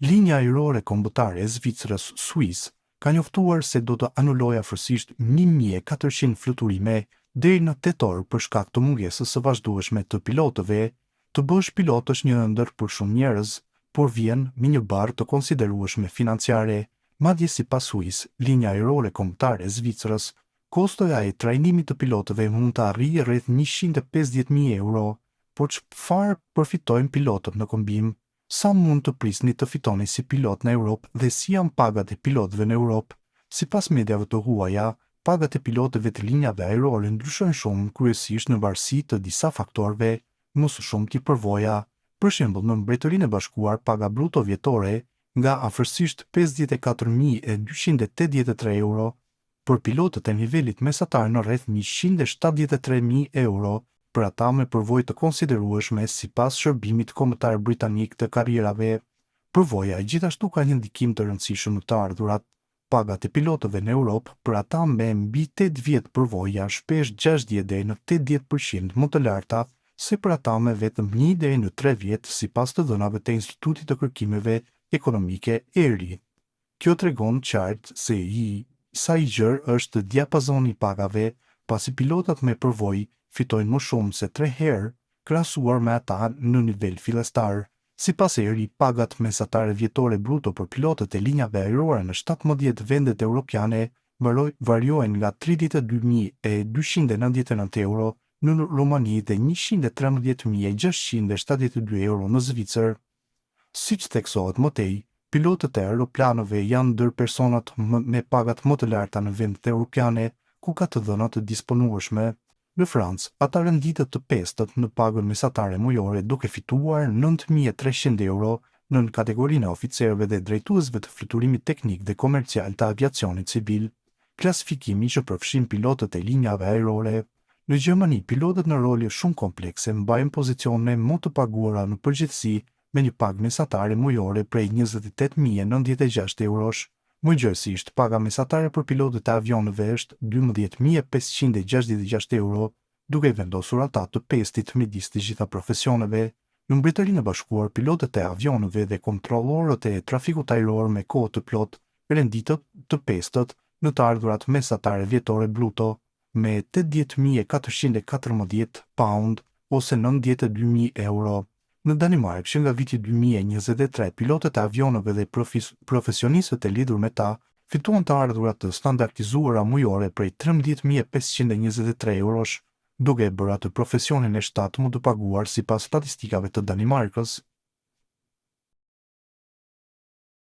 Linja ajrore kombëtare e Zvicrës Swiss ka njoftuar se do të anullojë afërsisht 1400 fluturime deri në tetor për shkak të mungesës së vazhdueshme të pilotëve. Të bësh pilot është një ëndër për shumë njerëz, por vjen me një barë të konsiderueshme financiare. Madje sipas Swiss, linja ajrore kombëtare e Zvicrës, kostoja e trajnimit të pilotëve mund të arrijë rreth 150.000 euro, por çfarë përfitojnë pilotët në kombim? Sa mund të prisni të fitoni si pilot në Europë dhe si janë pagat e pilotëve në Europë? Sipas mediave të huaja, pagat e pilotëve të linjave ajrore ndryshojnë shumë kryesisht në varësi të disa faktorëve, më së shumti përvoja. Për shembull, në Mbretërinë e Bashkuar, paga bruto vjetore nga afërsisht 54.283 euro, për pilotët e nivelit mesatar në rreth 173.000 euro, për ata me përvojë të konsiderueshme sipas shërbimit kombëtar britanik të karrierave. Përvoja gjithashtu ka një ndikim të rëndësishëm në të ardhurat. Pagat e pilotëve në Europë për ata me mbi 8 vjet përvoja shpesh 60 deri në 80% më të larta se për ata me vetëm 1 deri në 3 vjet sipas të dhënave të Institutit të Kërkimeve Ekonomike ERI. Kjo tregon qartë se sa i gjerë është diapazoni i pagave, pasi pilotat me përvojë fitojnë më shumë se 3 herë krahasuar me ata në nivel fillestar. Sipas ERI, pagat mesatare vjetore bruto për pilotët e linjave ajrore në 17 vendet europiane variojnë nga 32.299 euro në Rumani dhe 113.672 euro në Zvicër. Siç theksohet më tej, pilotët e aeroplanëve janë ndër personat me pagat më të larta në vendet europiane ku ka të dhënat të disponueshme. Në Francë, ata renditët të pestët në pagën mesatare mujore duke fituar 9.300 euro në kategorinë e oficerëve dhe drejtuesve të fluturimit teknik dhe komercial të aviacionit civil, klasifikimi që përfshin pilotët e linjave ajrore. Në Gjermani, pilotët në role shumë komplekse mbajnë pozicione më të paguara në përgjithësi me një pagë mesatare mujore prej 28.096 eurosh. Mëngjesisht, paga mesatare për pilotët e avionëve është 12.566 euro, duke vendosur ata të pestit midis të gjitha profesioneve. Në Mbretërinë e Bashkuar, pilotët e avionëve dhe kontrollorët e trafikut ajror me kohë të plot renditët të pestët në të ardhurat mesatare vjetore bruto me 80.414 pound ose 92.000 euro. Në Danimarkë, që nga viti 2023, pilotët e avionëve dhe profesionistët e lidhur me ta fituan të ardhurat të standardizuara mujore prej 13.523 eurosh, duke bërë atë profesionin e shtatë më të paguar sipas statistikave të Danimarkës.